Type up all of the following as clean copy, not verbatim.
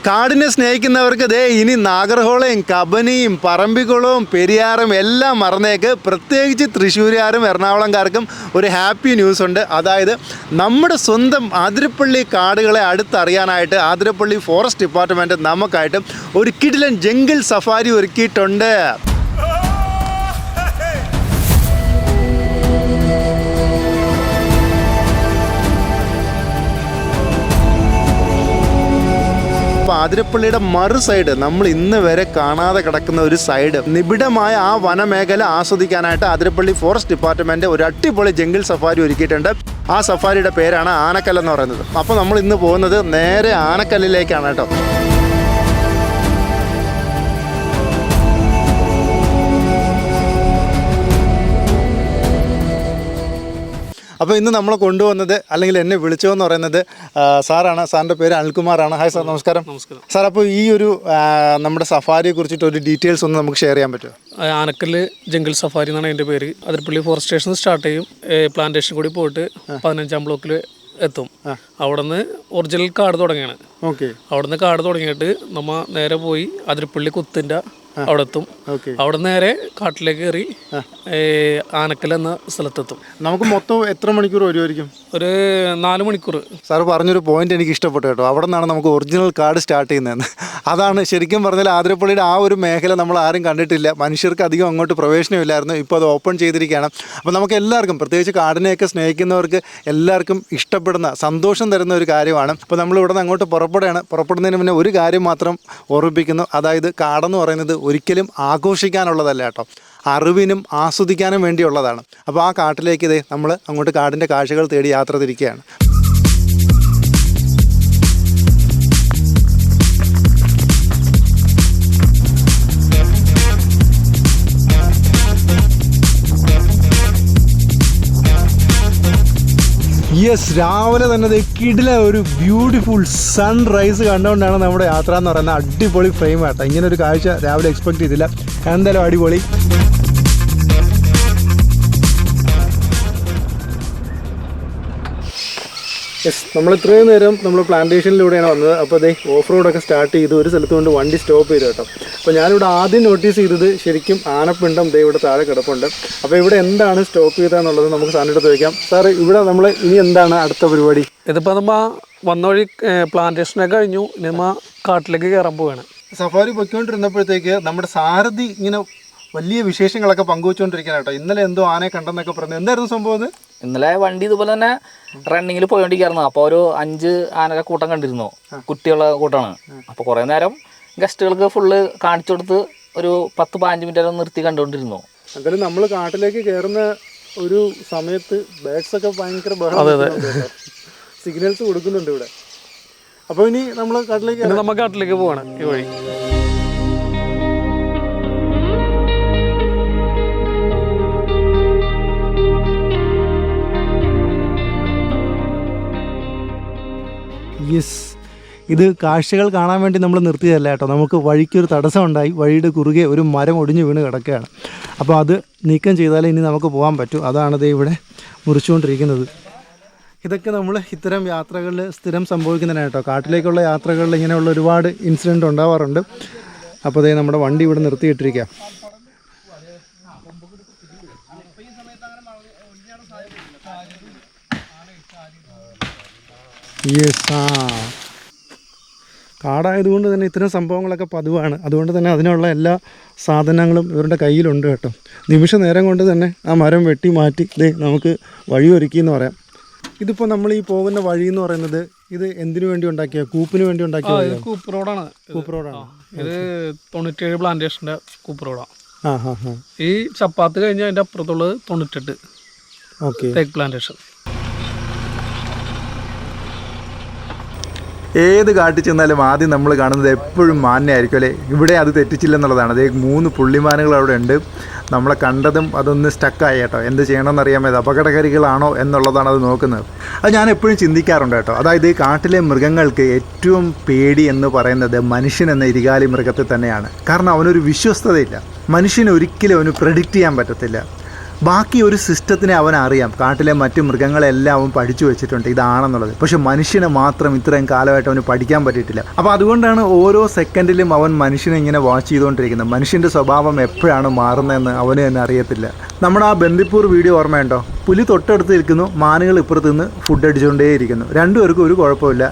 കാടിനെ സ്നേഹിക്കുന്നവർക്ക് ദേ ഇനി നാഗർഹോളയും കബനിയും പറമ്പിക്കുളവും പെരിയാറും എല്ലാം മറന്നേക്ക്. പ്രത്യേകിച്ച് തൃശ്ശൂരുകാരും എറണാകുളംകാർക്കും ഒരു ഹാപ്പി ന്യൂസ് ഉണ്ട്. അതായത് നമ്മുടെ സ്വന്തം അതിരപ്പള്ളി കാടുകളെ അടുത്തറിയാനായിട്ട് അതിരപ്പള്ളി ഫോറസ്റ്റ് ഡിപ്പാർട്ട്മെൻറ്റ് നമുക്കായിട്ട് ഒരു കിടിലൻ ജംഗിൾ സഫാരി ഒരുക്കിയിട്ടുണ്ട്. അതിരപ്പള്ളിയുടെ മറു സൈഡ് നമ്മൾ ഇന്ന് വരെ കാണാതെ കിടക്കുന്ന ഒരു സൈഡ്, നിബിഡമായ ആ വനമേഖല ആസ്വദിക്കാനായിട്ട് അതിരപ്പള്ളി ഫോറസ്റ്റ് ഡിപ്പാർട്ട്മെൻറ്റ് ഒരു അടിപൊളി ജംഗിൾ സഫാരി ഒരുക്കിയിട്ടുണ്ട്. ആ സഫാരിയുടെ പേരാണ് ആനക്കല്ല് എന്ന് പറയുന്നത്. അപ്പോൾ നമ്മൾ ഇന്ന് പോകുന്നത് നേരെ ആനക്കല്ലിലേക്കാണ് കേട്ടോ. അപ്പോൾ ഇന്ന് നമ്മളെ കൊണ്ടുവന്നത്, അല്ലെങ്കിൽ എന്നെ വിളിച്ചതെന്ന് പറയുന്നത് സാറാണ്. സാറിൻ്റെ പേര് അനിൽകുമാറാണ്. ഹായ് സാർ, നമസ്കാരം. നമസ്കാരം സാർ. അപ്പോൾ ഈ ഒരു നമ്മുടെ സഫാരിയെ കുറിച്ചിട്ട് ഒരു ഡീറ്റെയിൽസ് ഒന്ന് നമുക്ക് ഷെയർ ചെയ്യാൻ പറ്റുമോ? ആനക്കല്ല് ജംഗിൾ സഫാരി എന്നാണ് അതിൻ്റെ പേര്. അതിരപ്പള്ളി ഫോറസ്റ്റ് സ്റ്റേഷൻ സ്റ്റാർട്ട് ചെയ്യും, പ്ലാന്റേഷൻ കൂടി പോയിട്ട് 15ാം ബ്ലോക്കിൽ എത്തും. അവിടെ നിന്ന് ഒറിജിനൽ കാട് തുടങ്ങിയാണ്. ഓക്കെ. അവിടെ നിന്ന് കാട് തുടങ്ങിയിട്ട് നമ്മൾ നേരെ പോയി അതിരപ്പള്ളി കുത്തിൻ്റെ അവിടെ എത്തും. അവിടെ നേരെ കാട്ടിലേക്ക് കയറി ആനക്കൽ എന്ന സ്ഥലത്തെത്തും. നമുക്ക് മൊത്തം എത്ര മണിക്കൂർ വരുമായിരിക്കും? ഒരു 4 മണിക്കൂർ. സാർ പറഞ്ഞൊരു പോയിന്റ് എനിക്ക് ഇഷ്ടപ്പെട്ടു കേട്ടോ. അവിടെ നിന്നാണ് നമുക്ക് ഒറിജിനൽ കാട് സ്റ്റാർട്ട് ചെയ്യുന്നതെന്ന്. അതാണ് ശരിക്കും പറഞ്ഞാൽ ആതിരപ്പള്ളിയുടെ ആ ഒരു മേഖല നമ്മൾ ആരും കണ്ടിട്ടില്ല. മനുഷ്യർക്ക് അധികം അങ്ങോട്ട് പ്രവേശനമില്ലായിരുന്നു. ഇപ്പോൾ അത് ഓപ്പൺ ചെയ്തിരിക്കുകയാണ്. അപ്പോൾ നമുക്ക് എല്ലാവർക്കും, പ്രത്യേകിച്ച് കാടിനെയൊക്കെ സ്നേഹിക്കുന്നവർക്ക് എല്ലാവർക്കും ഇഷ്ടപ്പെടുന്ന, സന്തോഷം തരുന്ന ഒരു കാര്യമാണ്. അപ്പോൾ നമ്മൾ ഇവിടെ നിന്ന് അങ്ങോട്ട് പുറപ്പെടുകയാണ്. പുറപ്പെടുന്നതിന് മുന്നേ ഒരു കാര്യം മാത്രം ഓർമ്മിപ്പിക്കുന്നു. അതായത് കാടെന്ന് പറയുന്നത് ഒരിക്കലും ആഘോഷിക്കാനുള്ളതല്ല കേട്ടോ, അറിവിനും ആസ്വദിക്കാനും വേണ്ടിയുള്ളതാണ്. അപ്പോൾ ആ കാട്ടിലേക്ക് ഇതേ നമ്മൾ അങ്ങോട്ട് കാടിൻ്റെ കാഴ്ചകൾ തേടി യാത്ര തിരിക്കുകയാണ്. യെസ്, രാവിലെ തന്നെ കിടില ഒരു ബ്യൂട്ടിഫുൾ സൺറൈസ് കണ്ടുകൊണ്ടാണ് നമ്മുടെ യാത്ര എന്ന് പറയുന്നത്. അടിപൊളി ഫ്രെയിം ആട്ടോ. ഇങ്ങനെ ഒരു കാഴ്ച രാവിലെ എക്സ്പെക്ട് ചെയ്തില്ല. എന്തായാലും അടിപൊളി. യെസ്, നമ്മൾ ഇത്രയും നേരം നമ്മൾ പ്ലാന്റേഷനിലൂടെയാണ് വന്നത്. അപ്പോൾ അതേ ഓഫ് റോഡൊക്കെ സ്റ്റാർട്ട് ചെയ്തു. ഒരു സ്ഥലത്ത് കൊണ്ട് വണ്ടി സ്റ്റോപ്പ് ചെയ്തു കേട്ടോ. അപ്പോൾ ഞാനിവിടെ ആദ്യം നോട്ടീസ് ചെയ്തത് ശരിക്കും ആനപ്പിണ്ടം ദേ ഇവിടെ താഴെ കിടപ്പുണ്ട്. അപ്പോൾ ഇവിടെ എന്താണ് സ്റ്റോപ്പ് ചെയ്തതെന്നുള്ളത് നമുക്ക് സാറിൻ്റെ ചോദിക്കാം. സാർ, ഇവിടെ നമ്മൾ ഇനി എന്താണ് അടുത്ത പരിപാടി? ഇതിപ്പോൾ നമ്മൾ വന്ന വഴി പ്ലാന്റേഷനൊക്കെ കഴിഞ്ഞു. ഇനി നമ്മൾ കാട്ടിലേക്ക് കയറാൻ പോവുകയാണ്. സഫാരി പൊയ്ക്കൊണ്ടിരുന്നപ്പോഴത്തേക്ക് നമ്മുടെ സാരഥി ഇങ്ങനെ വലിയ വിശേഷങ്ങളൊക്കെ പങ്കുവെച്ചുകൊണ്ടിരിക്കുകയാണ് കേട്ടോ. ഇന്നലെ എന്തോ ആനയെ കണ്ടെന്നൊക്കെ പറഞ്ഞു. എന്തായിരുന്നു സംഭവം? ഇന്നലെ വണ്ടി ഇതുപോലെ തന്നെ റണ്ണിങ്ങിൽ പോയോണ്ടിരിക്കുന്നു. അപ്പോൾ ഒരു 5 ആനയുടെ കൂട്ടം കണ്ടിരുന്നു, കുട്ടികളുടെ കൂട്ടമാണ്. അപ്പോൾ കുറേ നേരം ഗസ്റ്റുകൾക്ക് ഫുള്ള് കാണിച്ചു കൊടുത്ത് ഒരു 10-15 മിനിറ്റ് നിർത്തി കണ്ടുകൊണ്ടിരുന്നു. എന്തായാലും നമ്മൾ കാട്ടിലേക്ക് കയറുന്ന ഒരു സമയത്ത് ബേഡ്സ് ഒക്കെ ഭയങ്കര സിഗ്നൽസ് കൊടുക്കുന്നുണ്ട് ഇവിടെ. അപ്പോൾ ഇനി നമ്മൾ കാട്ടിലേക്ക് പോവാണ് ഈ വഴി. യെസ്, ഇത് കാഴ്ചകൾ കാണാൻ വേണ്ടി നമ്മൾ നിർത്തിയതല്ല കേട്ടോ. നമുക്ക് വഴിക്കൊരു തടസ്സം ഉണ്ടായി. വഴിയുടെ കുറുകെ ഒരു മരം ഒടിഞ്ഞു വീണ് കിടക്കുകയാണ്. അപ്പോൾ അത് നീക്കം ചെയ്താലേ ഇനി നമുക്ക് പോകാൻ പറ്റൂ. അതാണത് ഇവിടെ മുറിച്ചുകൊണ്ടിരിക്കുന്നത്. ഇതൊക്കെ നമ്മൾ ഇത്തരം യാത്രകളിൽ സ്ഥിരം സംഭവിക്കുന്നതിനാണ് കേട്ടോ. കാട്ടിലേക്കുള്ള യാത്രകളിൽ ഇങ്ങനെയുള്ള ഒരുപാട് ഇൻസിഡൻറ്റ് ഉണ്ടാവാറുണ്ട്. അപ്പോൾ അതേ നമ്മുടെ വണ്ടി ഇവിടെ നിർത്തിയിട്ടിരിക്കുക. യെസ്, കാടായതുകൊണ്ട് തന്നെ ഇത്തരം സംഭവങ്ങളൊക്കെ പതിവാണ്. അതുകൊണ്ട് തന്നെ അതിനുള്ള എല്ലാ സാധനങ്ങളും ഇവരുടെ കയ്യിലുണ്ട് കേട്ടോ. നിമിഷ നേരം കൊണ്ട് തന്നെ ആ മരം വെട്ടി മാറ്റി ദേ നമുക്ക് വഴിയൊരുക്കി എന്ന് പറയാം. ഇതിപ്പോൾ നമ്മൾ ഈ പോകുന്ന വഴി എന്ന് പറയുന്നത് ഇത് എന്തിനു വേണ്ടി ഉണ്ടാക്കിയ, കൂപ്പിന് വേണ്ടി ഉണ്ടാക്കിയ? കൂപ്പ് റോഡാണ്. കൂപ്പ് റോഡാണ് ഇത് 97 പ്ലാന്റേഷൻ്റെ കൂപ്പ് റോഡാണ്. ഈ ചപ്പാത്ത് കഴിഞ്ഞാൽ അതിൻ്റെ അപ്പുറത്തുള്ളത് 98. ഓക്കെ, തേക്ക് പ്ലാന്റേഷൻ. ഏത് കാട്ടിൽ ചെന്നാലും ആദ്യം നമ്മൾ കാണുന്നത് എപ്പോഴും മാനിനെയായിരിക്കും അല്ലേ? ഇവിടെ അത് തെറ്റിച്ചില്ലെന്നുള്ളതാണ്. അതേ 3 പുള്ളിമാനുകൾ അവിടെ ഉണ്ട്. നമ്മളെ കണ്ടതും അതൊന്ന് സ്റ്റക്കായി കേട്ടോ. എന്ത് ചെയ്യണമെന്ന് അറിയാമോ, ഇത് അപകടകാരികളാണോ എന്നുള്ളതാണ് അത് നോക്കുന്നത്. അത് ഞാൻ എപ്പോഴും ചിന്തിക്കാറുണ്ട് കേട്ടോ. അതായത് ഈ കാട്ടിലെ മൃഗങ്ങൾക്ക് ഏറ്റവും പേടി എന്ന് പറയുന്നത് മനുഷ്യൻ എന്ന ഇരുകാലി മൃഗത്തെ തന്നെയാണ്. കാരണം അവനൊരു വിശ്വസ്തതയില്ല. മനുഷ്യന് ഒരിക്കലും അവന് പ്രെഡിക്റ്റ് ചെയ്യാൻ പറ്റത്തില്ല. ബാക്കി ഒരു സിസ്റ്റത്തിനെ അവൻ അറിയാം, കാട്ടിലെ മറ്റ് മൃഗങ്ങളെല്ലാം അവൻ പഠിച്ചു വെച്ചിട്ടുണ്ട് ഇതാണെന്നുള്ളത്. പക്ഷെ മനുഷ്യനെ മാത്രം ഇത്രയും കാലമായിട്ട് അവന് പഠിക്കാൻ പറ്റിയിട്ടില്ല. അപ്പോൾ അതുകൊണ്ടാണ് ഓരോ സെക്കൻഡിലും അവൻ മനുഷ്യനെ ഇങ്ങനെ വാച്ച് ചെയ്തുകൊണ്ടിരിക്കുന്നത്. മനുഷ്യൻ്റെ സ്വഭാവം എപ്പോഴാണ് മാറുന്നതെന്ന് അവന് തന്നെ അറിയത്തില്ല. നമ്മുടെ ആ ബന്ദിപ്പൂർ വീഡിയോ ഓർമ്മയുണ്ടോ? പുലി തൊട്ടടുത്ത് നിൽക്കുന്നു, മാനുകൾ ഇപ്പുറത്ത് നിന്ന് ഫുഡ് അടിച്ചുകൊണ്ടേയിരിക്കുന്നു. രണ്ടുപേർക്കും ഒരു കുഴപ്പമില്ല.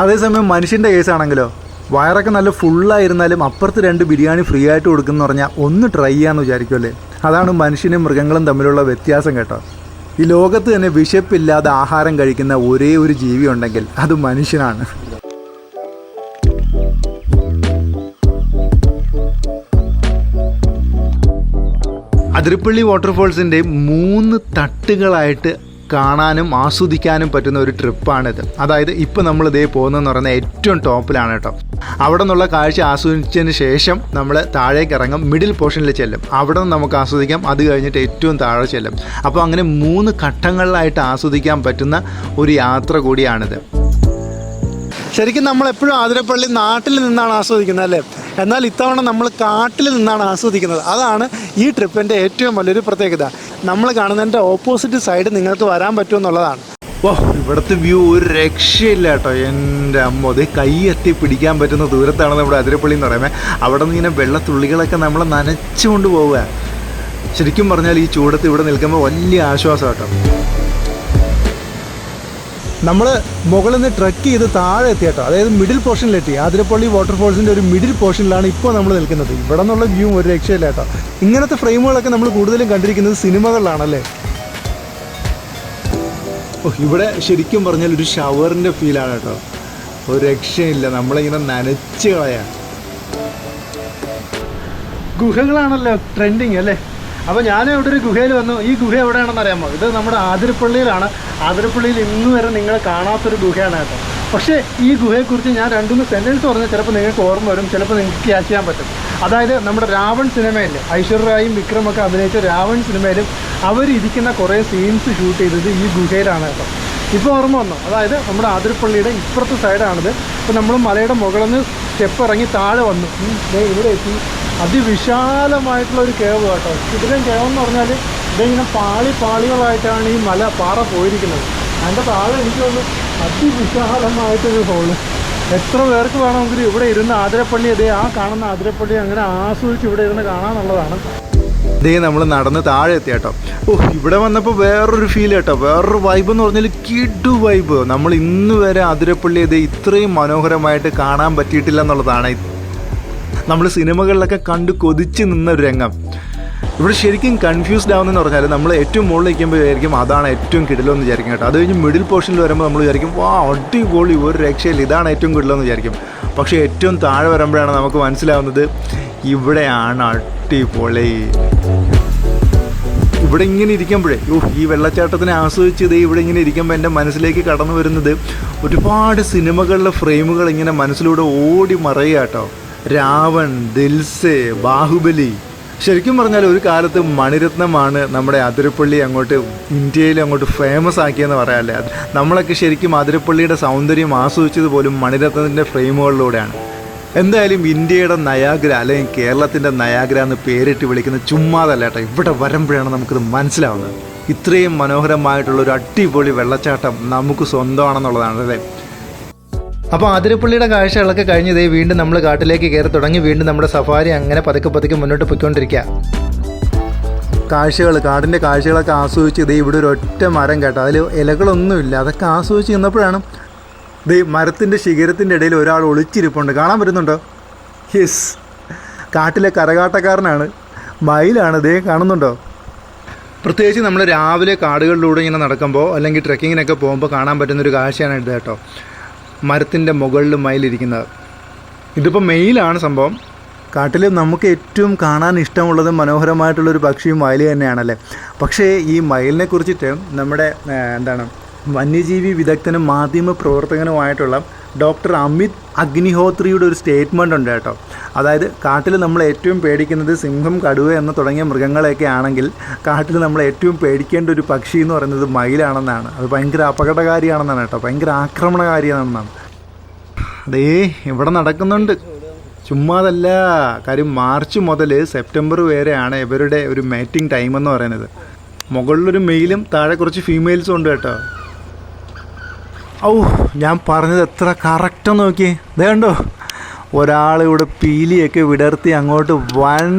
അതേസമയം മനുഷ്യൻ്റെ കേസാണെങ്കിലോ, വയറൊക്കെ നല്ല ഫുള്ളായിരുന്നാലും അപ്പുറത്ത് 2 ബിരിയാണി ഫ്രീ ആയിട്ട് കൊടുക്കുമെന്ന് പറഞ്ഞാൽ ഒന്ന് ട്രൈ ചെയ്യാമെന്ന് വിചാരിക്കുമല്ലേ. അതാണ് മനുഷ്യനും മൃഗങ്ങളും തമ്മിലുള്ള വ്യത്യാസം കേട്ടോ. ഈ ലോകത്ത് തന്നെ വിശപ്പില്ലാതെ ആഹാരം കഴിക്കുന്ന ഒരേ ഒരു ജീവി ഉണ്ടെങ്കിൽ അത് മനുഷ്യനാണ്. അതിരപ്പള്ളി വാട്ടർഫോൾസിൻ്റെ 3 തട്ടുകളായിട്ട് കാണാനും ആസ്വദിക്കാനും പറ്റുന്ന ഒരു ട്രിപ്പാണിത്. അതായത് ഇപ്പോൾ നമ്മൾ ഇതേ പോകുന്നതെന്ന് പറയുന്നത് ഏറ്റവും ടോപ്പിലാണ് കേട്ടോ. അവിടെ നിന്നുള്ള കാഴ്ച ആസ്വദിച്ചതിന് ശേഷം നമ്മൾ താഴേക്ക് ഇറങ്ങും, മിഡിൽ പോർഷനിൽ ചെല്ലും, അവിടെ നിന്ന് നമുക്ക് ആസ്വദിക്കാം. അത് കഴിഞ്ഞിട്ട് ഏറ്റവും താഴെ ചെല്ലും. അപ്പോൾ അങ്ങനെ 3 ഘട്ടങ്ങളിലായിട്ട് ആസ്വദിക്കാൻ പറ്റുന്ന ഒരു യാത്ര കൂടിയാണിത്. ശരിക്കും നമ്മളെപ്പോഴും ആതിരപ്പള്ളി നാട്ടിൽ നിന്നാണ് ആസ്വദിക്കുന്നത് അല്ലേ? എന്നാൽ ഇത്തവണ നമ്മൾ കാട്ടിൽ നിന്നാണ് ആസ്വദിക്കുന്നത്. അതാണ് ഈ ട്രിപ്പിൻ്റെ ഏറ്റവും വലിയൊരു പ്രത്യേകത. നമ്മൾ കാണുന്നതിൻ്റെ ഓപ്പോസിറ്റ് സൈഡ് നിങ്ങൾക്ക് വരാൻ പറ്റുമെന്നുള്ളതാണ്. ഓ, ഇവിടുത്തെ വ്യൂ ഒരു രക്ഷയില്ല കേട്ടോ. എൻ്റെ അമ്മ, അത് കൈ എത്തി പിടിക്കാൻ പറ്റുന്ന ദൂരത്താണ് നമ്മുടെ അതിരപ്പള്ളി എന്ന് പറയുന്നത്. അവിടെ നിന്ന് ഇങ്ങനെ വെള്ളത്തുള്ളികളൊക്കെ നമ്മൾ നനച്ചുകൊണ്ട് പോവുക. ശരിക്കും പറഞ്ഞാൽ ഈ ചൂടത്ത് ഇവിടെ നിൽക്കുമ്പോൾ വലിയ ആശ്വാസം കേട്ടോ. നമ്മൾ മുകളിൽ നിന്ന് ട്രക്ക് ചെയ്ത് താഴെ എത്തി കേട്ടോ. അതായത് മിഡിൽ പോർഷനിലെത്തി. ആതിരപ്പള്ളി വാട്ടർഫോൾസിൻ്റെ ഒരു മിഡിൽ പോർഷനിലാണ് ഇപ്പോൾ നമ്മൾ നിൽക്കുന്നത്. ഇവിടെ നിന്നുള്ള വ്യൂ ഒരു രക്ഷയില്ല കേട്ടോ. ഇങ്ങനത്തെ ഫ്രെയിമുകളൊക്കെ നമ്മൾ കൂടുതലും കണ്ടിരിക്കുന്നത് സിനിമകളിലാണല്ലേ. ഓ, ഇവിടെ ശരിക്കും പറഞ്ഞാൽ ഒരു ഷവറിൻ്റെ ഫീലാണ് കേട്ടോ. ഒരു രക്ഷയില്ല, നമ്മളിങ്ങനെ നനച്ച് കളയാം. ഗുഹകളാണല്ലോ ട്രെൻഡിങ് അല്ലേ. അപ്പോൾ ഞാൻ ഇവിടെ ഒരു ഗുഹയിൽ വന്നു. ഈ ഗുഹ എവിടെയാണെന്ന് അറിയാമോ? ഇത് നമ്മുടെ ആതിരപ്പള്ളിയിലാണ്. ആതിരപ്പള്ളിയിൽ ഇന്ന് വരെ നിങ്ങൾ കാണാത്തൊരു ഗുഹയാണ് കേട്ടോ. പക്ഷേ ഈ ഗുഹയെക്കുറിച്ച് ഞാൻ 2-3 സെൻറ്റൻസ് പറഞ്ഞാൽ ചിലപ്പോൾ നിങ്ങൾക്ക് ഓർമ്മ വരും, ചിലപ്പോൾ നിങ്ങൾക്ക് ക്യാച്ച് ചെയ്യാൻ പറ്റും. അതായത് നമ്മുടെ രാവൺ സിനിമയിൽ ഐശ്വര്യറായും വിക്രമൊക്കെ അഭിനയിച്ച രാവൺ സിനിമയിലും അവരിരിക്കുന്ന കുറേ സീൻസ് ഷൂട്ട് ചെയ്തത് ഈ ഗുഹയിലാണ് കേട്ടോ. ഇപ്പോൾ ഓർമ്മ വന്നു. അതായത് നമ്മുടെ ആതിരപ്പള്ളിയുടെ ഇപ്പുറത്തെ സൈഡാണിത്. ഇപ്പോൾ നമ്മൾ മലയുടെ മുകളിൽ നിന്ന് സ്റ്റെപ്പ് ഇറങ്ങി താഴെ വന്നു, ഇവിടെ എത്തി. അതിവിശാലമായിട്ടുള്ള ഒരു കേവ് കേട്ടോ. ഇതിലും കേവ് എന്ന് പറഞ്ഞാൽ ഇതിങ്ങനെ പാളികളായിട്ടാണ് ഈ പാറ പോയിരിക്കുന്നത്. അതിൻ്റെ താഴെ എനിക്ക് തോന്നുന്നു അതിവിശാലമായിട്ടൊരു ഹോള്. എത്ര പേർക്ക് വേണമെങ്കിലും ഇവിടെ ഇരുന്ന് ആതിരപ്പള്ളി, അതേ ആ കാണുന്ന ആതിരപ്പള്ളി അങ്ങനെ ആസ്വദിച്ച് ഇവിടെ ഇരുന്ന് കാണാമെന്നുള്ളതാണ്. ഇതേ നമ്മൾ നടന്ന് താഴെ എത്തി കേട്ടോ. ഓ, ഇവിടെ വന്നപ്പോൾ വേറൊരു ഫീൽ കേട്ടോ. വേറൊരു വൈബ് എന്ന് പറഞ്ഞാൽ കിഡു വൈബ്. നമ്മൾ ഇന്ന് വരെ ആതിരപ്പള്ളി ഇതേ ഇത്രയും മനോഹരമായിട്ട് കാണാൻ പറ്റിയിട്ടില്ല എന്നുള്ളതാണ്. നമ്മൾ സിനിമകളിലൊക്കെ കണ്ട് കൊതിച്ച് നിന്നൊരു രംഗം. ഇവിടെ ശരിക്കും കൺഫ്യൂസ്ഡ് ആവുന്നതെന്ന് പറഞ്ഞാൽ നമ്മൾ ഏറ്റവും മുകളിൽ നിൽക്കുമ്പോൾ വിചാരിക്കും അതാണ് ഏറ്റവും കിടിലെന്ന് വിചാരിക്കും കേട്ടോ. അത് കഴിഞ്ഞ് മിഡിൽ പോർഷനിൽ വരുമ്പോൾ നമ്മൾ വിചാരിക്കും വാ അടിപൊളി, ഒരു രക്ഷയില്ല, ഇതാണ് ഏറ്റവും കിടിലെന്ന് വിചാരിക്കും. പക്ഷേ ഏറ്റവും താഴെ വരുമ്പോഴാണ് നമുക്ക് മനസ്സിലാവുന്നത് ഇവിടെയാണ് അടിപൊളി. ഇവിടെ ഇങ്ങനെ ഇരിക്കുമ്പോഴേ ഈ വെള്ളച്ചാട്ടത്തിനെ ആസ്വദിച്ച് ഇവിടെ ഇങ്ങനെ ഇരിക്കുമ്പോൾ എൻ്റെ മനസ്സിലേക്ക് കടന്നു വരുന്നത് ഒരുപാട് സിനിമകളിലെ ഫ്രെയിമുകൾ ഇങ്ങനെ മനസ്സിലൂടെ ഓടി മറയുക കേട്ടോ. രാവൺ, ദിൽസേ, ബാഹുബലി. ശരിക്കും പറഞ്ഞാൽ ഒരു കാലത്ത് മണിരത്നമാണ് നമ്മുടെ അതിരപ്പള്ളി അങ്ങോട്ട് ഇന്ത്യയിൽ അങ്ങോട്ട് ഫേമസ് ആക്കിയെന്ന് പറയാമല്ലേ. നമ്മളൊക്കെ ശരിക്കും അതിരപ്പള്ളിയുടെ സൗന്ദര്യം ആസ്വദിച്ചത് പോലും മണിരത്നത്തിൻ്റെ ഫ്രെയിമുകളിലൂടെയാണ്. എന്തായാലും ഇന്ത്യയുടെ നയാഗ്ര അല്ലെങ്കിൽ കേരളത്തിൻ്റെ നയാഗ്ര എന്ന് പേരിട്ട് വിളിക്കുന്ന ചുമ്മാതല്ല കേട്ടോ. ഇവിടെ വരുമ്പോഴാണ് നമുക്കിത് മനസ്സിലാവുന്നത്. ഇത്രയും മനോഹരമായിട്ടുള്ളൊരു അടിപൊളി വെള്ളച്ചാട്ടം നമുക്ക് സ്വന്തമാണെന്നുള്ളതാണ് അല്ലേ. അപ്പോൾ ആതിരപ്പള്ളിയുടെ കാഴ്ചകളൊക്കെ കഴിഞ്ഞതേ വീണ്ടും നമ്മൾ കാട്ടിലേക്ക് കയറി തുടങ്ങി. വീണ്ടും നമ്മുടെ സഫാരി അങ്ങനെ പതുക്കെ മുന്നോട്ട് പോയിക്കൊണ്ടിരിക്കുക. കാടിൻ്റെ കാഴ്ചകളൊക്കെ ആസ്വദിച്ച് ഇവിടെ ഒരു ഒറ്റ മരം കേട്ടോ. അതിൽ ഇലകളൊന്നുമില്ല. അതൊക്കെ ആസ്വദിച്ച് നിന്നപ്പോഴാണ് മരത്തിൻ്റെ ശിഖരത്തിൻ്റെ ഇടയിൽ ഒരാൾ ഒളിച്ചിരിപ്പുണ്ട്. കാണാൻ പറ്റുന്നുണ്ടോ? യെസ്, കാട്ടിലെ കരകാട്ടക്കാരനാണ്, മയിലാണ്. കാണുന്നുണ്ടോ? പ്രത്യേകിച്ച് നമ്മൾ രാവിലെ കാടുകളിലൂടെ ഇങ്ങനെ നടക്കുമ്പോൾ അല്ലെങ്കിൽ ട്രെക്കിങ്ങിനൊക്കെ പോകുമ്പോൾ കാണാൻ പറ്റുന്നൊരു കാഴ്ചയാണ് ഇത് കേട്ടോ. മരത്തിൻ്റെ മുകളിൽ മയിലിരിക്കുന്നത്. ഇതിപ്പോൾ മെയിലാണ് സംഭവം. കാട്ടിൽ നമുക്ക് ഏറ്റവും കാണാൻ ഇഷ്ടമുള്ളത് മനോഹരമായിട്ടുള്ളൊരു പക്ഷിയും മയിൽ തന്നെയാണല്ലേ. പക്ഷേ ഈ മയിലിനെ കുറിച്ചിട്ട് നമ്മുടെ വന്യജീവി വിദഗ്ധനും മാധ്യമ പ്രവർത്തകനുമായിട്ടുള്ള ഡോക്ടർ അമിത് അഗ്നിഹോത്രിയുടെ ഒരു സ്റ്റേറ്റ്മെൻ്റ് ഉണ്ട് കേട്ടോ. അതായത് കാട്ടിൽ നമ്മൾ ഏറ്റവും പേടിക്കുന്നത് സിംഹം, കടുവ എന്ന് തുടങ്ങിയ മൃഗങ്ങളെയൊക്കെ ആണെങ്കിൽ കാട്ടിൽ നമ്മൾ ഏറ്റവും പേടിക്കേണ്ട ഒരു പക്ഷി എന്ന് പറയുന്നത് മയിലാണെന്നാണ്. അത് ഭയങ്കര അപകടകാരിയാണെന്നാണ് കേട്ടോ, ഭയങ്കര ആക്രമണകാരിയാണെന്നാണ്. ഇവിടെ നടക്കുന്നുണ്ട്, ചുമ്മാതല്ല. കാര്യം മാർച്ച് മുതൽ സെപ്റ്റംബർ വരെയാണ് ഇവരുടെ ഒരു മേറ്റിംഗ് ടൈം എന്ന് പറയുന്നത്. മുകളിലൊരു മെയിലും താഴെ കുറച്ച് ഫീമെയിൽസും ഉണ്ട് കേട്ടോ. ഔ, ഞാൻ പറഞ്ഞത് എത്ര കറക്റ്റെന്ന് നോക്കിയേ. ദേ കണ്ടോ, ഒരാളിവിടെ പീലിയൊക്കെ വിടർത്തി അങ്ങോട്ട് വൺ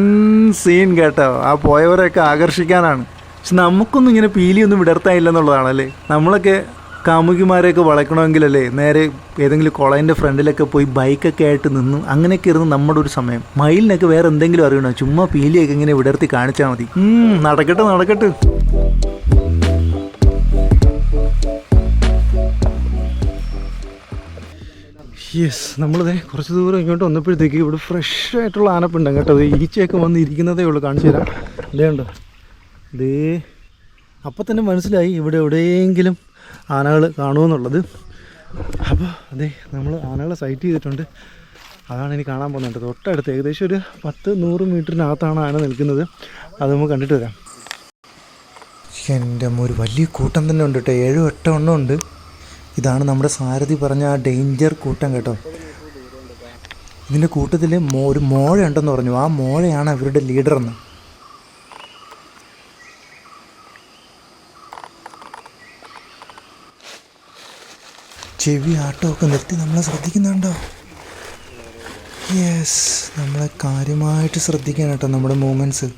സീൻ കേട്ടോ. ആ പോയവരെയൊക്കെ ആകർഷിക്കാനാണ്. പക്ഷെ നമുക്കൊന്നും ഇങ്ങനെ പീലിയൊന്നും വിടർത്താനില്ലെന്നുള്ളതാണല്ലേ. നമ്മളൊക്കെ കാമുകിമാരെയൊക്കെ വളയ്ക്കണമെങ്കിലല്ലേ നേരെ ഏതെങ്കിലും കോളേജിൻ്റെ ഫ്രണ്ടിലൊക്കെ പോയി ബൈക്കൊക്കെ ആയിട്ട് നിന്ന് അങ്ങനെയൊക്കെ ഇരുന്ന് നമ്മുടെ ഒരു സമയം. മയിലിനൊക്കെ വേറെ എന്തെങ്കിലും അറിയണോ? ചുമ്മാ പീലിയൊക്കെ ഇങ്ങനെ വിടർത്തി കാണിച്ചാൽ മതി. നടക്കട്ടെ നടക്കട്ടെ. യെസ്, നമ്മളിതേ കുറച്ച് ദൂരം ഇങ്ങോട്ട് വന്നപ്പോഴത്തേക്ക് ഇവിടെ ഫ്രഷ് ആയിട്ടുള്ള ആനപ്പിണ്ടം കേട്ടോ. അത് ഈച്ചയൊക്കെ വന്ന് ഇരിക്കുന്നതേ ഉള്ളൂ. കാണിച്ചു തരാം. ഇതേ ഉണ്ടോ, ഇതേ അപ്പം തന്നെ മനസ്സിലായി ഇവിടെ എവിടെയെങ്കിലും ആനകൾ കാണുമെന്നുള്ളത്. അപ്പോൾ അതെ, നമ്മൾ ആനകളെ സൈറ്റ് ചെയ്തിട്ടുണ്ട്. അതാണ് ഇനി കാണാൻ പോകുന്നത്. തൊട്ടടുത്ത് ഏകദേശം ഒരു 10-100 മീറ്ററിനകത്താണ് ആന നിൽക്കുന്നത്. അത് നമുക്ക് കണ്ടിട്ട് വരാം. എൻ്റെ അമ്മ, ഒരു വലിയ കൂട്ടം തന്നെ ഉണ്ട് കേട്ടോ. 7-8 എണ്ണം ഉണ്ട്. ഇതാണ് നമ്മുടെ സാരഥി പറഞ്ഞ ആ ഡേഞ്ചർ കൂട്ടം കേട്ടോ. ഇതിൻ്റെ കൂട്ടത്തിൽ ഒരു മോഴ ഉണ്ടെന്ന് പറഞ്ഞു. ആ മോഴയാണ് അവരുടെ ലീഡറെന്ന്. ചെവി ആട്ടമൊക്കെ നിർത്തി നമ്മളെ ശ്രദ്ധിക്കുന്നുണ്ടോ? യെസ്, നമ്മളെ കാര്യമായിട്ട് ശ്രദ്ധിക്കാൻ കേട്ടോ നമ്മുടെ മൂമെൻറ്റ്സ്.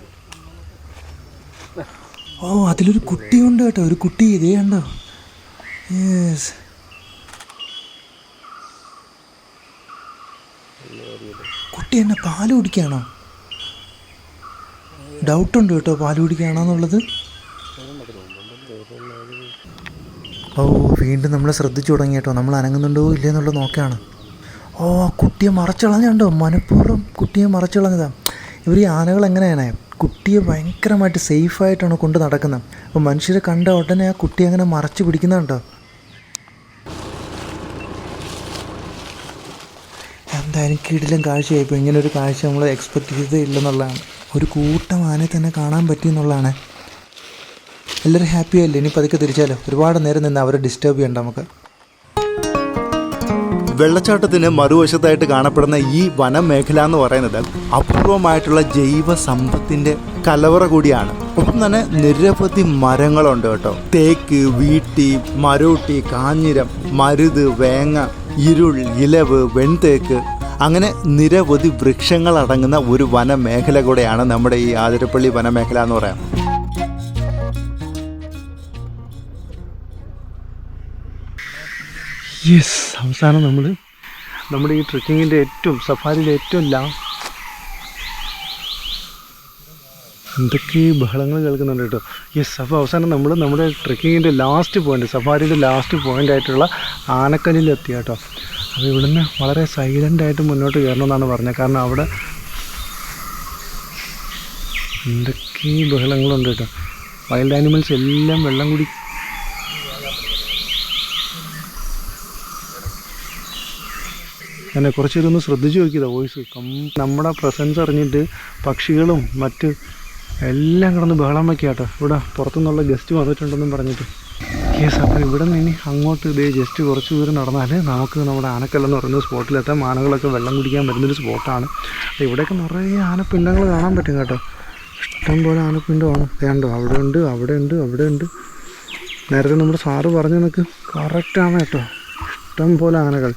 ഓ, അതിലൊരു കുട്ടിയുണ്ട് കേട്ടോ. ഒരു കുട്ടി ഇതേ ഉണ്ടോ? യെസ്, കുട്ടി എന്നെ പാല് കുടിക്കുകയാണോ? ഡൗട്ടുണ്ട് കേട്ടോ പാല് കുടിക്കുകയാണോ എന്നുള്ളത്. ഓ, വീണ്ടും നമ്മളെ ശ്രദ്ധിച്ചു തുടങ്ങി കേട്ടോ. നമ്മൾ അനങ്ങുന്നുണ്ടോ ഇല്ലയെന്നുള്ളത് നോക്കുകയാണ്. ഓ, കുട്ടിയെ മറച്ചളഞ്ഞുണ്ടോ? മനഃപൂർവ്വം കുട്ടിയെ മറച്ചളഞ്ഞതാണ്. ഇവർ ഈ ആനകൾ എങ്ങനെയാണ് കുട്ടിയെ ഭയങ്കരമായിട്ട് സേഫായിട്ടാണ് കൊണ്ട് നടക്കുന്നത്. അപ്പോൾ മനുഷ്യരെ കണ്ട ഉടനെ ആ കുട്ടിയെ അങ്ങനെ മറച്ച് പിടിക്കുന്നുണ്ടോ? എന്തായാലും കിടിലം കാഴ്ചയായിപ്പോൾ. ഇങ്ങനൊരു കാഴ്ച നമ്മൾ എക്സ്പെക്റ്റ് ചെയ്തേ ഇല്ലെന്നുള്ളതാണ്. ഒരു കൂട്ടം ആനയെ തന്നെ കാണാൻ പറ്റിയെന്നുള്ളതാണ്. എല്ലാവരും ഹാപ്പി ആയില്ലേ? ഇനി പതുക്കെ തിരിച്ചാലോ. ഒരുപാട് നേരം നിന്ന് അവരെ ഡിസ്റ്റർബ് ചെയ്യണ്ട നമുക്ക്. വെള്ളച്ചാട്ടത്തിന് മറുവശത്തായിട്ട് കാണപ്പെടുന്ന ഈ വനമേഖല എന്ന് പറയുന്നത് അപൂർവമായിട്ടുള്ള ജൈവ സമ്പത്തിൻ്റെ കലവറ കൂടിയാണ്. ഒപ്പം തന്നെ നിരവധി മരങ്ങളുണ്ട് കേട്ടോ. തേക്ക്, വീട്ടി, മരോട്ടി, കാഞ്ഞിരം, മരുത്, വേങ്ങ, ഇരുൾ, ഇലവ്, വെൺതേക്ക്, അങ്ങനെ നിരവധി വൃക്ഷങ്ങൾ അടങ്ങുന്ന ഒരു വനമേഖല കൂടെയാണ് നമ്മുടെ ഈ ആതിരപ്പള്ളി വനമേഖല എന്ന് പറയാം. യെസ്, അവസാനം നമ്മൾ നമ്മുടെ ഈ ട്രെക്കിങ്ങിൻ്റെ സഫാരിയിലെ ഏറ്റവും എന്തൊക്കെ ബഹളങ്ങൾ കേൾക്കുന്നുണ്ട് കേട്ടോ. യെസ്, അപ്പോൾ അവസാനം നമ്മൾ നമ്മുടെ ട്രെക്കിങ്ങിൻ്റെ ലാസ്റ്റ് പോയിൻ്റ്, സഫാരിയുടെ ലാസ്റ്റ് പോയിൻ്റ് ആയിട്ടുള്ള ആനക്കല്ലിലെത്തി കേട്ടോ. അപ്പോൾ ഇവിടുന്ന് വളരെ സൈലൻ്റായിട്ട് മുന്നോട്ട് കയറണമെന്നാണ് പറഞ്ഞത്. കാരണം അവിടെ എന്തൊക്കെ ബഹളങ്ങളുണ്ട് കേട്ടോ. വൈൽഡ് ആനിമൽസ് എല്ലാം വെള്ളം കുടി എന്നെ കുറച്ച് ഇതൊന്ന് ശ്രദ്ധിച്ച് നോക്കിയതാണ് വോയിസ്. നമ്മുടെ പ്രസൻസ് അറിഞ്ഞിട്ട് പക്ഷികളും മറ്റ് എല്ലാം കിടന്ന് ബഹളം വയ്ക്കുക കേട്ടോ. ഇവിടെ പുറത്തുനിന്നുള്ള ഗസ്റ്റ് വന്നിട്ടുണ്ടെന്നും പറഞ്ഞിട്ട്. യെസ്, അപ്പോൾ ഇവിടെ നിന്ന് ഇനി അങ്ങോട്ട് ഇതേ ജസ്റ്റ് കുറച്ച് ദൂരം നടന്നാൽ നമുക്ക് നമ്മുടെ ആനക്കല്ലെന്ന് പറയുന്ന സ്പോട്ടിലെത്താം. ആനകളൊക്കെ വെള്ളം കുടിക്കാൻ വരുന്നൊരു സ്പോട്ടാണ്. ഇവിടെയൊക്കെ നിറയെ ആനപ്പിണ്ടങ്ങൾ കാണാൻ പറ്റും കേട്ടോ. ഇഷ്ടംപോലെ ആനപ്പിണ്ടമാണ്. വേണ്ടോ, അവിടെ ഉണ്ട്, അവിടെ ഉണ്ട്, അവിടെ ഉണ്ട്. നേരത്തെ നമ്മുടെ സാറ് പറഞ്ഞ കണക്ക് കറക്റ്റാണ് കേട്ടോ. ഇഷ്ടംപോലെ ആനകൾ.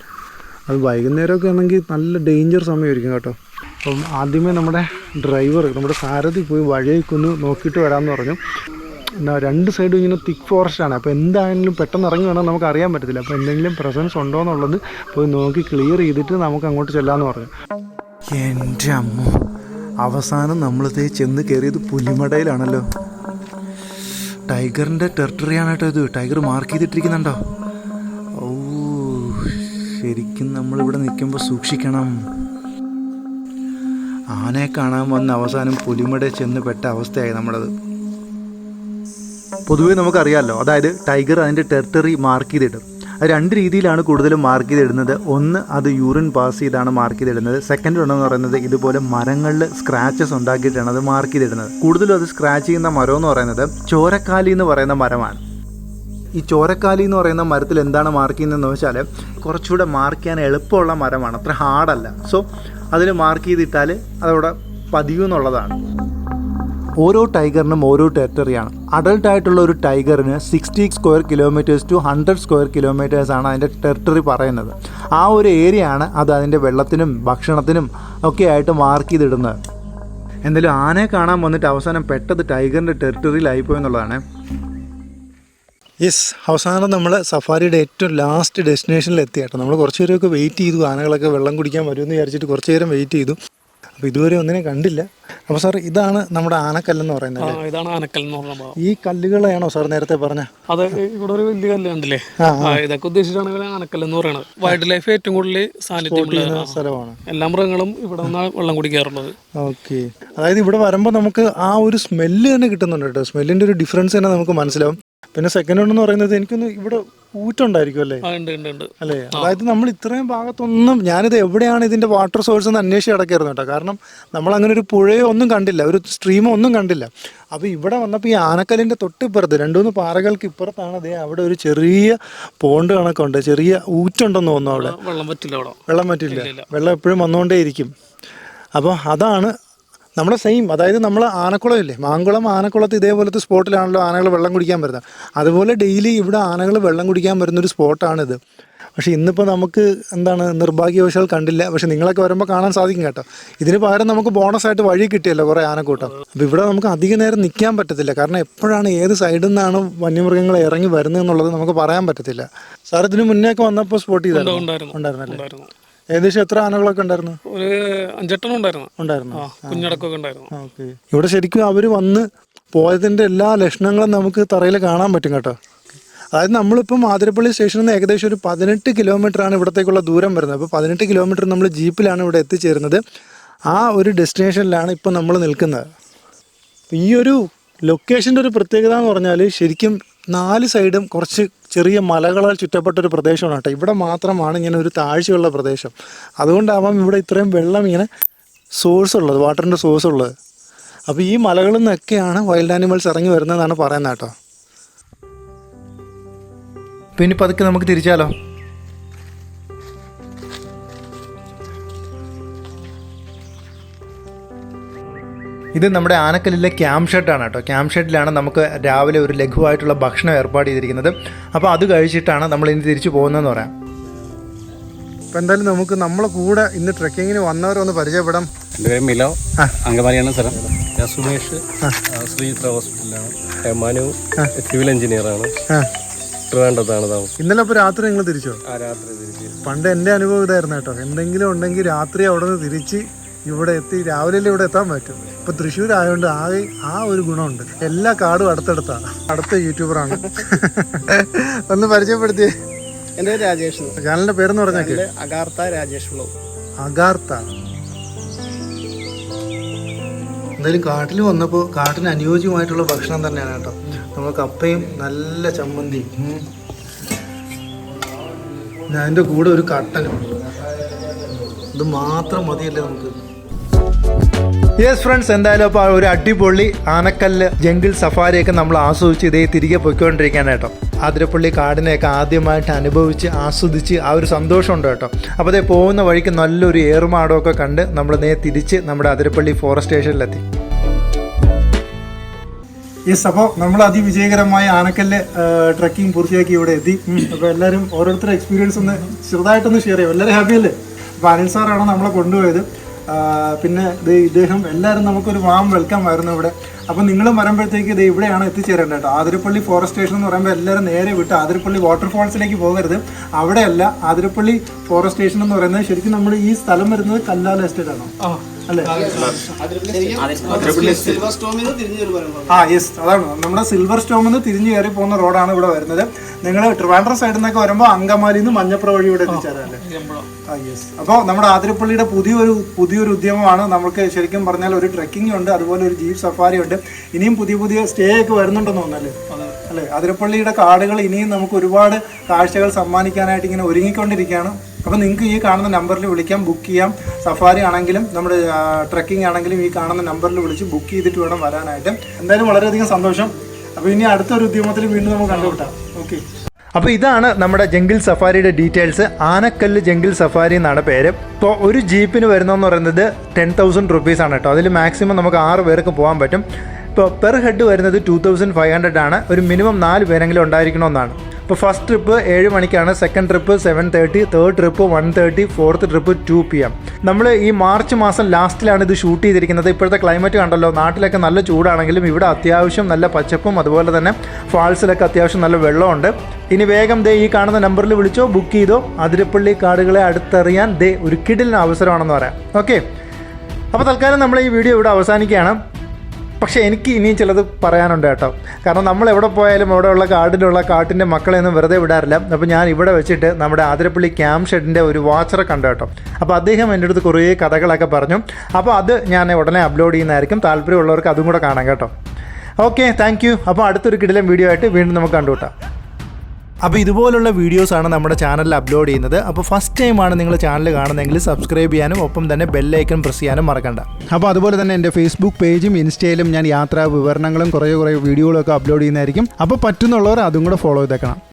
അത് വൈകുന്നേരമൊക്കെ ആണെങ്കിൽ നല്ല ഡേഞ്ചർ സമയമായിരിക്കും കേട്ടോ. അപ്പം ആദ്യമേ നമ്മുടെ ഡ്രൈവർ, നമ്മുടെ സാരഥി പോയി വഴിയൊക്കെ ഒന്ന് നോക്കിയിട്ട് വരാമെന്ന് പറഞ്ഞു. എന്നാൽ 2 സൈഡും ഇങ്ങനെ തിക്ക് ഫോറസ്റ്റാണ്. അപ്പോൾ എന്തായാലും പെട്ടെന്ന് ഇറങ്ങി വേണം നമുക്ക് അറിയാൻ പറ്റത്തില്ല. അപ്പോൾ എന്തെങ്കിലും പ്രസൻസ് ഉണ്ടോ എന്നുള്ളത് പോയി നോക്കി ക്ലിയർ ചെയ്തിട്ട് നമുക്ക് അങ്ങോട്ട് ചെല്ലാമെന്ന് പറഞ്ഞു. എൻ്റെ അമ്മ, അവസാനം നമ്മളിതേ ചെന്ന് കയറിയത് പുലിമടയിലാണല്ലോ. ടൈഗറിൻ്റെ ടെറിട്ടറിയാണ് കേട്ടോ ഇത്. Tiger mark ചെയ്തിട്ടിരിക്കുന്നുണ്ടോ? ഓ, ശരിക്കും നമ്മളിവിടെ നിൽക്കുമ്പോൾ സൂക്ഷിക്കണം. ആനയെ കാണാൻ വന്ന് അവസാനം പുലിമടയിൽ ചെന്ന് പെട്ട അവസ്ഥയായി നമ്മളത്. പൊതുവേ നമുക്കറിയാമല്ലോ, അതായത് ടൈഗർ അതിൻ്റെ ടെറിട്ടറി മാർക്ക് ചെയ്തിടും. അത് 2 രീതിയിലാണ് കൂടുതലും മാർക്ക് ചെയ്തിടുന്നത്. ഒന്ന്, അത് യൂറിൻ പാസ് ചെയ്താണ് മാർക്ക് ചെയ്തിടുന്നത്. സെക്കൻഡ് ഉണ്ടെന്ന് പറയുന്നത് ഇതുപോലെ മരങ്ങളിൽ സ്ക്രാച്ചസ് ഉണ്ടാക്കിയിട്ടാണ് അത് മാർക്ക് ചെയ്തിടുന്നത്. കൂടുതലും അത് സ്ക്രാച്ച് ചെയ്യുന്ന മരം എന്ന് പറയുന്നത് ചോരക്കാലി എന്ന് പറയുന്ന മരമാണ്. ഈ ചോരക്കാലി എന്ന് പറയുന്ന മരത്തിൽ എന്താണ് മാർക്ക് ചെയ്യുന്നതെന്ന് വെച്ചാൽ കുറച്ചുകൂടെ മാർക്ക് ചെയ്യാൻ എളുപ്പമുള്ള മരമാണ്, അത്ര ഹാർഡല്ല. സോ അതിൽ മാർക്ക് ചെയ്തിട്ടാൽ അതവിടെ പതിയുമെന്നുള്ളതാണ്. ഓരോ ടൈഗറിനും ഓരോ ടെറിട്ടറിയാണ്. അഡൾട്ട് ആയിട്ടുള്ള ഒരു ടൈഗറിന് 60 square kilometres to 100 square kilometres ആണ് അതിൻ്റെ ടെറിട്ടറി പറയുന്നത്. ആ ഒരു ഏരിയ ആണ് അത് അതിൻ്റെ വെള്ളത്തിനും ഭക്ഷണത്തിനും ഒക്കെ ആയിട്ട് മാർക്ക് ചെയ്തിടുന്നത്. എന്തായാലും ആനയെ കാണാൻ വന്നിട്ട് അവസാനം പെട്ടത് ടൈഗറിൻ്റെ ടെറിട്ടറിയിലായിപ്പോയി എന്നുള്ളതാണ്. യെസ്, അവസാനം നമ്മൾ സഫാരിയുടെ ഏറ്റവും ലാസ്റ്റ് ഡെസ്റ്റിനേഷനിൽ എത്തിയാട്ടോ. നമ്മൾ കുറച്ച് നേരമൊക്കെ വെയിറ്റ് ചെയ്തു, ആനകളൊക്കെ വെള്ളം കുടിക്കാൻ വരുമെന്ന് വിചാരിച്ചിട്ട് കുറച്ച് നേരം വെയിറ്റ് ചെയ്തു. അപ്പോൾ ഇതുവരെ ഒന്നിനെ കണ്ടില്ല. അപ്പോൾ സാർ, ഇതാണ് നമ്മുടെ ആനക്കല്ലെന്ന് പറയുന്നത്. ഇതാണ് ആനക്കൽ എന്ന് പറഞ്ഞ ഈ കല്ലുകളെയാണോ സാർ നേരത്തെ പറഞ്ഞ? അതെ, ഇവിടെ ഒരു വലിയ കല്ല് കണ്ടില്ലേ, ഇതൊക്കെ ഉദ്ദേശിച്ചാണ് ആനക്കല്ല് എന്ന് പറയുന്നത്. വൈൽഡ് ലൈഫ് ഏറ്റവും കൂടുതൽ സാന്നിധ്യമുള്ള സ്ഥലമാണ്. എല്ലാ മൃഗങ്ങളും ഇവിടെ നിന്നാണ് വെള്ളം കുടിക്കാറുള്ളത്. ഓക്കെ, അതായത് ഇവിടെ വരുമ്പോൾ നമുക്ക് ആ ഒരു സ്മെല്ല് തന്നെ കിട്ടുന്നുണ്ട് കേട്ടോ. സ്മെല്ലിൻ്റെ ഒരു ഡിഫറൻസ് തന്നെ നമുക്ക് മനസ്സിലാവും. പിന്നെ സെക്കൻഡ് എന്ന് പറയുന്നത് എനിക്കൊന്ന് ഇവിടെ ഊറ്റുണ്ടായിരിക്കും അല്ലേ? അല്ലേ, അതായത് നമ്മൾ ഇത്രയും ഭാഗത്തൊന്നും, ഞാനിത് എവിടെയാണ് ഇതിൻ്റെ വാട്ടർ സോഴ്സ് എന്ന് അന്വേഷിച്ച് കിടക്കായിരുന്നു കേട്ടോ. കാരണം നമ്മളങ്ങനെ ഒരു പുഴയോ ഒന്നും കണ്ടില്ല, ഒരു സ്ട്രീമോ ഒന്നും കണ്ടില്ല. അപ്പോൾ ഇവിടെ വന്നപ്പോൾ ഈ ആനക്കല്ലിൻ്റെ തൊട്ടിപ്പുറത്ത് 2-3 പാറകൾക്ക് ഇപ്പുറത്താണ് അതേ അവിടെ ഒരു ചെറിയ പോണ്ട് കണക്കുണ്ട്, ചെറിയ ഊറ്റുണ്ടെന്ന് തോന്നുന്നു. അവിടെ വെള്ളം പറ്റില്ല, വെള്ളം എപ്പോഴും വന്നുകൊണ്ടേയിരിക്കും. അപ്പോൾ അതാണ് നമ്മുടെ സെയിം, അതായത് നമ്മൾ ആനക്കുളം ഇല്ലേ, മാങ്കുളം ആനക്കുളത്ത് ഇതേപോലത്തെ സ്പോട്ടിലാണല്ലോ ആനകൾ വെള്ളം കുടിക്കാൻ വരുന്നത്. അതുപോലെ ഡെയിലി ഇവിടെ ആനകൾ വെള്ളം കുടിക്കാൻ വരുന്നൊരു സ്പോട്ടാണിത്. പക്ഷേ ഇന്നിപ്പോൾ നമുക്ക് എന്താണ് നിർഭാഗ്യവശാൽ കണ്ടില്ല. പക്ഷേ നിങ്ങളൊക്കെ വരുമ്പോൾ കാണാൻ സാധിക്കും കേട്ടോ. ഇതിന് പകരം നമുക്ക് ബോണസായിട്ട് വഴി കിട്ടിയല്ലോ കുറേ ആനക്കൂട്ടം. അപ്പോൾ ഇവിടെ നമുക്ക് അധിക നേരം നിൽക്കാൻ പറ്റത്തില്ല. കാരണം എപ്പോഴാണ് ഏത് സൈഡിൽ നിന്നാണ് വന്യമൃഗങ്ങൾ ഇറങ്ങി വരുന്നത് എന്നുള്ളത് നമുക്ക് പറയാൻ പറ്റത്തില്ല. സാർ ഇതിന് മുന്നേ ഒക്കെ വന്നപ്പോൾ സ്പോട്ട് ചെയ്തായിരുന്നു. ഏകദേശം എത്ര ആനകളൊക്കെ ഉണ്ടായിരുന്നു? ഒരു 5-8 ഉണ്ടായിരുന്നു. കുഞ്ഞടക്കമൊക്കെ ഉണ്ടായിരുന്നു. ഓക്കെ, ഇവിടെ ശരിക്കും അവർ വന്ന് പോയതിൻ്റെ എല്ലാ ലക്ഷണങ്ങളും നമുക്ക് തറയിൽ കാണാൻ പറ്റും കേട്ടോ. അതായത് നമ്മളിപ്പം ആതിരപ്പള്ളി സ്റ്റേഷനിൽ നിന്ന് ഏകദേശം ഒരു 18 കിലോമീറ്ററാണ് ഇവിടത്തേക്കുള്ള ദൂരം വരുന്നത്. അപ്പോൾ 18 കിലോമീറ്റർ നമ്മൾ ജീപ്പിലാണ് ഇവിടെ എത്തിച്ചേരുന്നത്. ആ ഒരു ഡെസ്റ്റിനേഷനിലാണ് ഇപ്പം നമ്മൾ നിൽക്കുന്നത്. ഈ ഒരു ലൊക്കേഷൻ്റെ ഒരു പ്രത്യേകത എന്ന് പറഞ്ഞാൽ ശരിക്കും 4 സൈഡും കുറച്ച് ചെറിയ മലകളാൽ ചുറ്റപ്പെട്ടൊരു പ്രദേശമാണ് കേട്ടോ. ഇവിടെ മാത്രമാണ് ഇങ്ങനെ ഒരു താഴ്ചയുള്ള പ്രദേശം. അതുകൊണ്ടാവാം ഇവിടെ ഇത്രയും വെള്ളം ഇങ്ങനെ സോഴ്സ് ഉള്ളത്, വാട്ടറിൻ്റെ സോഴ്സ് ഉള്ളത്. അപ്പോൾ ഈ മലകളിൽ നിന്നൊക്കെയാണ് വൈൽഡ് ആനിമൽസ് ഇറങ്ങി വരുന്നതെന്നാണ് പറയുന്നത് കേട്ടോ. പിന്നെ പതുക്കെ നമുക്ക് തിരിച്ചാലോ. ഇത് നമ്മുടെ ആനക്കല്ലിലെ ക്യാമ്പ് ഷെഡാണ് കേട്ടോ. ക്യാമ്പ് ഷെഡിലാണ് നമുക്ക് രാവിലെ ഒരു ലഘുവായിട്ടുള്ള ഭക്ഷണം ഏർപ്പാട് ചെയ്തിരിക്കുന്നത്. അപ്പോൾ അത് കഴിച്ചിട്ടാണ് നമ്മൾ ഇനി തിരിച്ചു പോകുന്നതെന്ന് പറയാം. അപ്പോൾ എന്തായാലും നമുക്ക് നമ്മളെ കൂടെ ഇന്ന് ട്രെക്കിങ്ങിന് വന്നവരൊന്ന് പരിചയപ്പെടാം. എൻ്റെ പേര് മിലോ, അങ്കമാലിയാണ് സ്ഥലം. ഞാൻ സുമേഷ്, ശ്രീത്ര ഹോസ്പിറ്റലിലാണ്. മനു സിവിൽ എഞ്ചിനീയറാണ്, ട്രിവാൻഡ്രത്താണ് താമസം. ഇന്നലെ അപ്പോൾ രാത്രി നിങ്ങൾ തിരിച്ചോ? രാത്രി തിരിച്ച്. പണ്ട് എൻ്റെ അനുഭവം ഇതായിരുന്നു കേട്ടോ. എന്തെങ്കിലും ഉണ്ടെങ്കിൽ രാത്രി അവിടെ നിന്ന് തിരിച്ച് ഇവിടെ എത്തി രാവിലെ ഇവിടെ എത്താൻ പറ്റും. ഇപ്പം തൃശ്ശൂർ ആയതുകൊണ്ട് ആകെ ആ ഒരു ഗുണമുണ്ട്, എല്ലാ കാടും അടുത്തടുത്താണ്. അടുത്ത യൂട്യൂബറാണ്. ഒന്ന് പരിചയപ്പെടുത്തിയേ. എൻ്റെ പേര് രാജേഷ്. ചാനലിൻ്റെ പേരെന്ന് പറഞ്ഞാൽ അഗാർത്ത രാജേഷ് വ്ലോഗ്. അഗാർത്ത. എന്തായാലും കാട്ടിൽ വന്നപ്പോൾ കാട്ടിന് അനുയോജ്യമായിട്ടുള്ള ഭക്ഷണം തന്നെയാണ് കേട്ടോ. നമ്മൾ കപ്പയും നല്ല ചമ്മന്തിയും, അതിൻ്റെ കൂടെ ഒരു കട്ടനും, ഇത് മാത്രം മതിയല്ലേ നമുക്ക്. യെസ് ഫ്രണ്ട്സ്, എന്തായാലും അപ്പോൾ ഒരു അടിപൊളി ആനക്കല്ല് ജംഗിൾ സഫാരിയൊക്കെ നമ്മൾ ആസ്വദിച്ച് ഇതേ തിരികെ പൊയ്ക്കൊണ്ടിരിക്കുകയാണ് കേട്ടോ. ആതിരപ്പള്ളി കാടിനെയൊക്കെ ആദ്യമായിട്ട് അനുഭവിച്ച് ആസ്വദിച്ച് ആ ഒരു സന്തോഷമുണ്ട് കേട്ടോ. അപ്പോൾ അതേ പോകുന്ന വഴിക്ക് നല്ലൊരു ഏറുമാടമൊക്കെ കണ്ട് നമ്മൾ തിരിച്ച് നമ്മുടെ ആതിരപ്പള്ളി ഫോറസ്റ്റ് സ്റ്റേഷനിലെത്തി. യെസ്, അപ്പോൾ നമ്മൾ അതിവിജയകരമായ ആനക്കല്ല് ട്രക്കിംഗ് പൂർത്തിയാക്കി ഇവിടെ എത്തി. അപ്പോൾ എല്ലാവരും ഓരോരുത്തരുടെ എക്സ്പീരിയൻസ് ഒന്ന് ചെറുതായിട്ടൊന്ന് ഷെയർ ചെയ്യും. എല്ലാവരും ഹാപ്പിയല്ലേ? അപ്പോൾ അനിൽ സാറാണ് നമ്മളെ കൊണ്ടുപോയത്. പിന്നെ ഇദ്ദേഹം എല്ലാവരും നമുക്കൊരു വാം വെൽക്കം ആയിരുന്നു ഇവിടെ. അപ്പോൾ നിങ്ങളും വരുമ്പോഴത്തേക്ക് ഇത് ഇവിടെയാണ് എത്തിച്ചേരേണ്ടത് കേട്ടോ. ആതിരപ്പള്ളി ഫോറസ്റ്റ് സ്റ്റേഷൻ എന്ന് പറയുമ്പോൾ എല്ലാവരും നേരെ വിട്ട് ആതിരപ്പള്ളി വാട്ടർഫാൾസിലേക്ക് പോകരുത്. അവിടെയല്ല, ആതിരപ്പള്ളി ഫോറസ്റ്റ് സ്റ്റേഷൻ എന്ന് പറയുന്നത് ശരിക്കും നമ്മൾ ഈ സ്ഥലം വരുന്നത് കല്ലാല എസ്റ്റേറ്റ് ആണോ അല്ലേ? യെസ്, അതാണ് നമ്മുടെ സിൽവർ സ്റ്റോമിൽ നിന്ന് തിരിഞ്ഞു കയറി പോകുന്ന റോഡാണ് ഇവിടെ വരുന്നത്. നിങ്ങൾ ട്രിവാൻഡ്രം സൈഡിൽ നിന്നൊക്കെ വരുമ്പോൾ അങ്കമാലിയിൽ നിന്ന് മഞ്ഞപ്ര വഴി ഇവിടെ എത്തിച്ചേരാല്ലേ? യെസ്. അപ്പോൾ നമ്മുടെ ആതിരപ്പള്ളിയുടെ പുതിയൊരു ഉദ്യമമാണ്. നമുക്ക് ശരിക്കും പറഞ്ഞാൽ ഒരു ട്രെക്കിംഗ് ഉണ്ട്, അതുപോലെ ഒരു ജീപ്പ് സഫാരി ഉണ്ട്. ഇനിയും പുതിയ സ്റ്റേ ഒക്കെ വരുന്നുണ്ടെന്ന് തോന്നുന്നല്ലേ അല്ലേ? ആതിരപ്പള്ളിയുടെ കാടുകൾ ഇനിയും നമുക്ക് ഒരുപാട് കാഴ്ചകൾ സമ്മാനിക്കാനായിട്ട് ഇങ്ങനെ ഒരുങ്ങിക്കൊണ്ടിരിക്കുകയാണ്. അപ്പോൾ നിങ്ങൾക്ക് ഈ കാണുന്ന നമ്പറിൽ വിളിക്കാം, ബുക്ക് ചെയ്യാം. സഫാരി ആണെങ്കിലും നമ്മുടെ ട്രെക്കിംഗ് ആണെങ്കിലും ഈ കാണുന്ന നമ്പറിൽ വിളിച്ച് ബുക്ക് ചെയ്തിട്ട് വേണം വരാനായിട്ട്. എന്തായാലും വളരെയധികം സന്തോഷം. അപ്പോൾ ഇനി അടുത്തൊരു ഉദ്യമത്തിൽ വീണ്ടും നമുക്ക് കണ്ടുപിട്ടാം. ഓക്കെ. അപ്പോൾ ഇതാണ് നമ്മുടെ ജംഗിൾ സഫാരിയുടെ ഡീറ്റെയിൽസ്. ആനക്കല്ല് ജംഗിൾ സഫാരി എന്നാണ് പേര്. ഇപ്പോൾ ഒരു ജീപ്പിന് വരുന്നതെന്ന് പറയുന്നത് 10,000 റുപ്പീസാണ് കേട്ടോ. അതിൽ മാക്സിമം നമുക്ക് 6 പേർക്ക് പോകാൻ പറ്റും. ഇപ്പോൾ പെർ ഹെഡ് വരുന്നത് 2500 ആണ്. ഒരു മിനിമം 4 പേരെങ്കിലും ഉണ്ടായിരിക്കണമെന്നാണ്. ഇപ്പോൾ ഫസ്റ്റ് ട്രിപ്പ് 7 മണിക്കാണ്, second trip 7:30, third trip 1:30, fourth trip 2 PM. നമ്മൾ ഈ മാർച്ച് മാസം ലാസ്റ്റിലാണ് ഇത് ഷൂട്ട് ചെയ്തിരിക്കുന്നത്. ഇപ്പോഴത്തെ ക്ലൈമറ്റ് കണ്ടല്ലോ, നാട്ടിലൊക്കെ നല്ല ചൂടാണെങ്കിലും ഇവിടെ അത്യാവശ്യം നല്ല പച്ചപ്പും അതുപോലെ തന്നെ ഫാൾസിലൊക്കെ അത്യാവശ്യം നല്ല വെള്ളമുണ്ട്. ഇനി വേഗം ഈ കാണുന്ന നമ്പറിൽ വിളിച്ചോ, ബുക്ക് ചെയ്തോ. അതിരപ്പള്ളി കാടുകളെ അടുത്തറിയാൻ ഒരു കിടിലൻ അവസരമാണെന്ന് പറയാം. ഓക്കെ, അപ്പോൾ തൽക്കാലം നമ്മൾ ഈ വീഡിയോ ഇവിടെ അവസാനിക്കുകയാണ്. പക്ഷേ എനിക്ക് ഇനിയും ചിലത് പറയാനുണ്ട് കേട്ടോ. കാരണം നമ്മൾ എവിടെ പോയാലും അവിടെയുള്ള കാട്ടിൻ്റെ മക്കളെയൊന്നും വെറുതെ വിടാറില്ല. അപ്പോൾ ഞാൻ ഇവിടെ വെച്ചിട്ട് നമ്മുടെ ആതിരപ്പള്ളി ക്യാമ്പ് ഷെഡിൻ്റെ ഒരു വാച്ചറെ കണ്ടു കേട്ടോ. അപ്പോൾ അദ്ദേഹം എൻ്റെ അടുത്ത് കുറേ കഥകളൊക്കെ പറഞ്ഞു. അപ്പോൾ അത് ഞാൻ ഉടനെ അപ്ലോഡ് ചെയ്യുന്നതായിരിക്കും. താല്പര്യമുള്ളവർക്ക് അതും കൂടെ കാണാം കേട്ടോ. Okay, thank you. അപ്പോൾ അടുത്തൊരു കിടിലൻ വീഡിയോ ആയിട്ട് വീണ്ടും നമുക്ക് കണ്ടുകൂട്ടാം. അപ്പോൾ ഇതുപോലുള്ള വീഡിയോസാണ് നമ്മുടെ ചാനലിൽ അപ്ലോഡ് ചെയ്യുന്നത്. അപ്പോൾ ഫസ്റ്റ് ടൈമാണ് നിങ്ങൾ ചാനൽ കാണുന്നതെങ്കിൽ സബ്സ്ക്രൈബ് ചെയ്യാനും ഒപ്പം തന്നെ ബെല്ലൈക്കൺ പ്രസ് ചെയ്യാനും മറക്കണ്ട. അപ്പോൾ അതുപോലെ തന്നെ എൻ്റെ ഫേസ്ബുക്ക് പേജും ഇൻസ്റ്റയിലും ഞാൻ യാത്രാ വിവരണങ്ങളും കുറേ വീഡിയോകളൊക്കെ അപ്ലോഡ് ചെയ്യുന്നതായിരിക്കും. അപ്പോൾ പറ്റുന്നുള്ളവർ അതും കൂടെ ഫോളോ ചെയ്തേക്കണം.